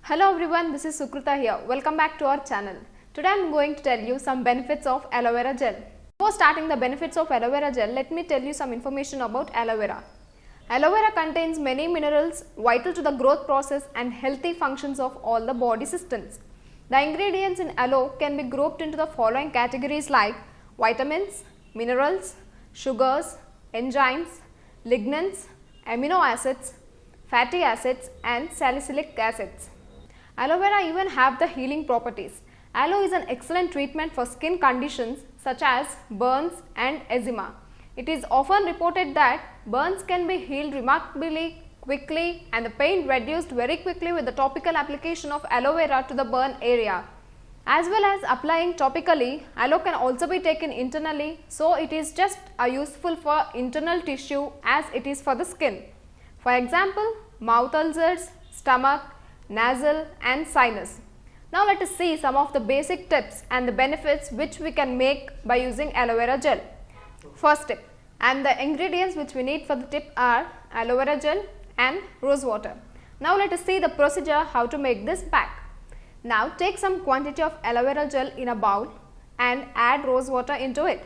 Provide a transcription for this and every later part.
Hello everyone, this is Sukrita here. Welcome back to our channel. Today I am going to tell you some benefits of aloe vera gel. Before starting the benefits of aloe vera gel, let me tell you some information about aloe vera. Aloe vera contains many minerals vital to the growth process and healthy functions of all the body systems. The ingredients in aloe can be grouped into the following categories like vitamins, minerals, sugars, enzymes, lignans, amino acids, fatty acids and salicylic acids. Aloe vera even have the healing properties. Aloe is an excellent treatment for skin conditions such as burns and eczema. It is often reported that burns can be healed remarkably quickly and the pain reduced very quickly with the topical application of aloe vera to the burn area. As well as applying topically, aloe can also be taken internally, so it is just useful for internal tissue as it is for the skin. For example, mouth ulcers, stomach, nasal and sinus. Now let us see some of the basic tips and the benefits which we can make by using aloe vera gel. First tip, and the ingredients which we need for the tip are aloe vera gel and rose water. Now let us see the procedure how to make this pack. Now take some quantity of aloe vera gel in a bowl and add rose water into it.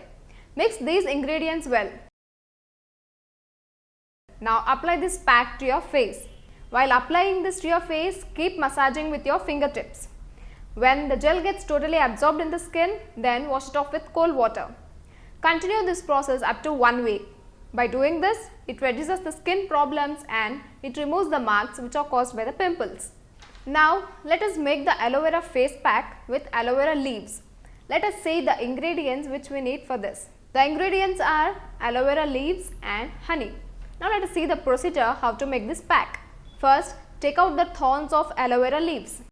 Mix these ingredients well. Now apply this pack to your face. While applying this to your face, keep massaging with your fingertips. When the gel gets totally absorbed in the skin, then wash it off with cold water. Continue this process up to 1 week. By doing this, it reduces the skin problems and it removes the marks which are caused by the pimples. Now, let us make the aloe vera face pack with aloe vera leaves. Let us see the ingredients which we need for this. The ingredients are aloe vera leaves and honey. Now, let us see the procedure how to make this pack. First, take out the thorns of aloe vera leaves.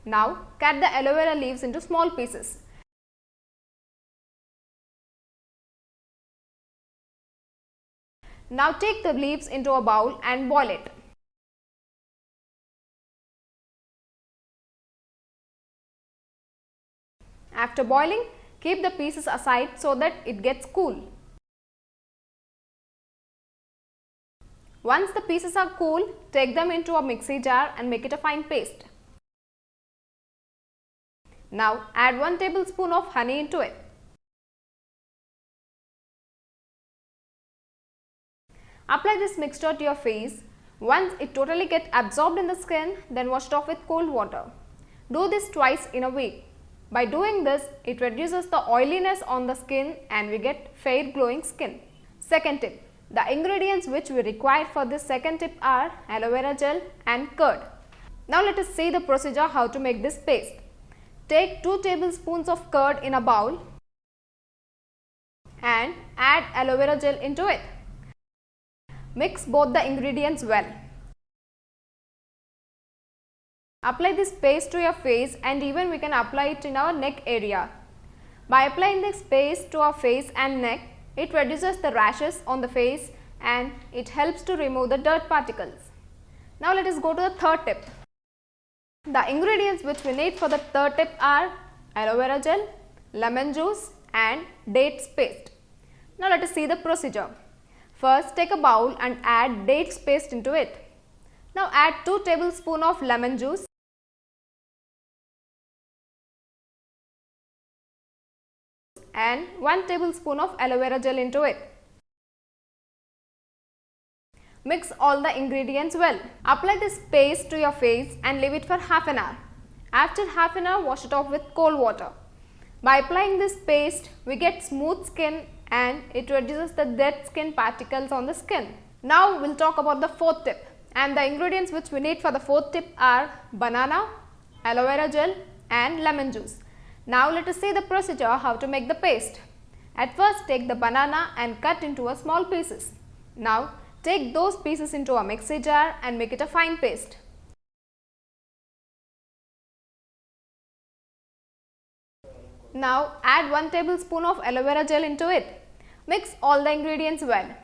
Now, cut the aloe vera leaves into small pieces. Now, take the leaves into a bowl and boil it. After boiling, keep the pieces aside so that it gets cool. Once the pieces are cool, take them into a mixie jar and make it a fine paste. Now add 1 tablespoon of honey into it. Apply this mixture to your face. Once it totally gets absorbed in the skin, then wash it off with cold water. Do this twice in a week. By doing this, it reduces the oiliness on the skin and we get fair glowing skin. Second tip, the ingredients which we require for this second tip are aloe vera gel and curd. Now let us see the procedure how to make this paste. Take 2 tablespoons of curd in a bowl and add aloe vera gel into it. Mix both the ingredients well. Apply this paste to your face and even we can apply it in our neck area. By applying this paste to our face and neck, it reduces the rashes on the face and it helps to remove the dirt particles. Now let us go to the third tip. The ingredients which we need for the third tip are aloe vera gel, lemon juice and dates paste. Now let us see the procedure. First, take a bowl and add dates paste into it. Now add 2 tablespoons of lemon juice and 1 tablespoon of aloe vera gel into it. Mix all the ingredients well. Apply this paste to your face and leave it for half an hour. After half an hour, wash it off with cold water. By applying this paste, we get smooth skin and it reduces the dead skin particles on the skin. Now we will talk about the fourth tip, and the ingredients which we need for the fourth tip are banana, aloe vera gel and lemon juice. Now let us see the procedure how to make the paste. At first, take the banana and cut into a small pieces. Now take those pieces into a mixie jar and make it a fine paste. Now add 1 tablespoon of aloe vera gel into it. Mix all the ingredients well.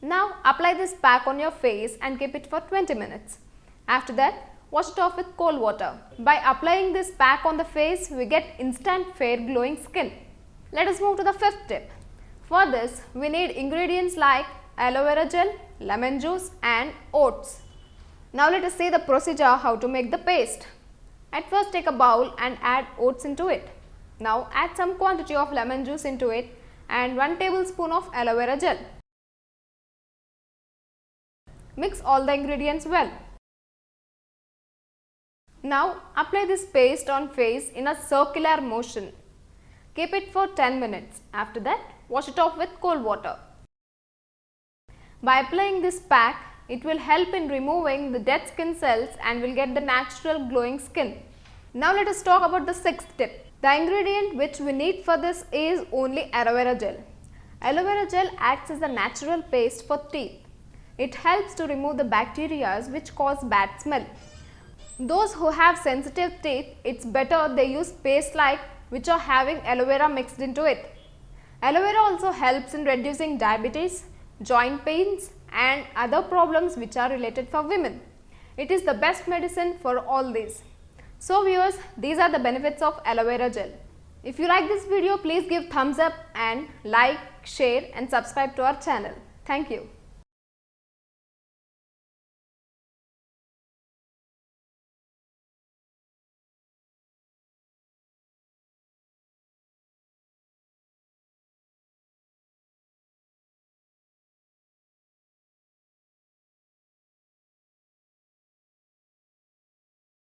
Now apply this pack on your face and keep it for 20 minutes. After that, wash it off with cold water. By applying this pack on the face, we get instant fair glowing skin. Let us move to the fifth tip. For this, we need ingredients like aloe vera gel, lemon juice and oats. Now let us see the procedure how to make the paste. At first take a bowl and add oats into it. Now add some quantity of lemon juice into it and 1 tablespoon of aloe vera gel. Mix all the ingredients well. Now apply this paste on face in a circular motion. Keep it for 10 minutes. After that, wash it off with cold water. By applying this pack, it will help in removing the dead skin cells and will get the natural glowing skin. Now let us talk about the sixth tip. The ingredient which we need for this is only aloe vera gel. Aloe vera gel acts as a natural paste for teeth. It helps to remove the bacteria which cause bad smell. Those who have sensitive teeth, it's better they use paste like which are having aloe vera mixed into it. Aloe vera also helps in reducing diabetes, joint pains and other problems which are related for women. It is the best medicine for all these. So viewers, these are the benefits of aloe vera gel. If you like this video, please give thumbs up and like, share and subscribe to our channel. Thank you.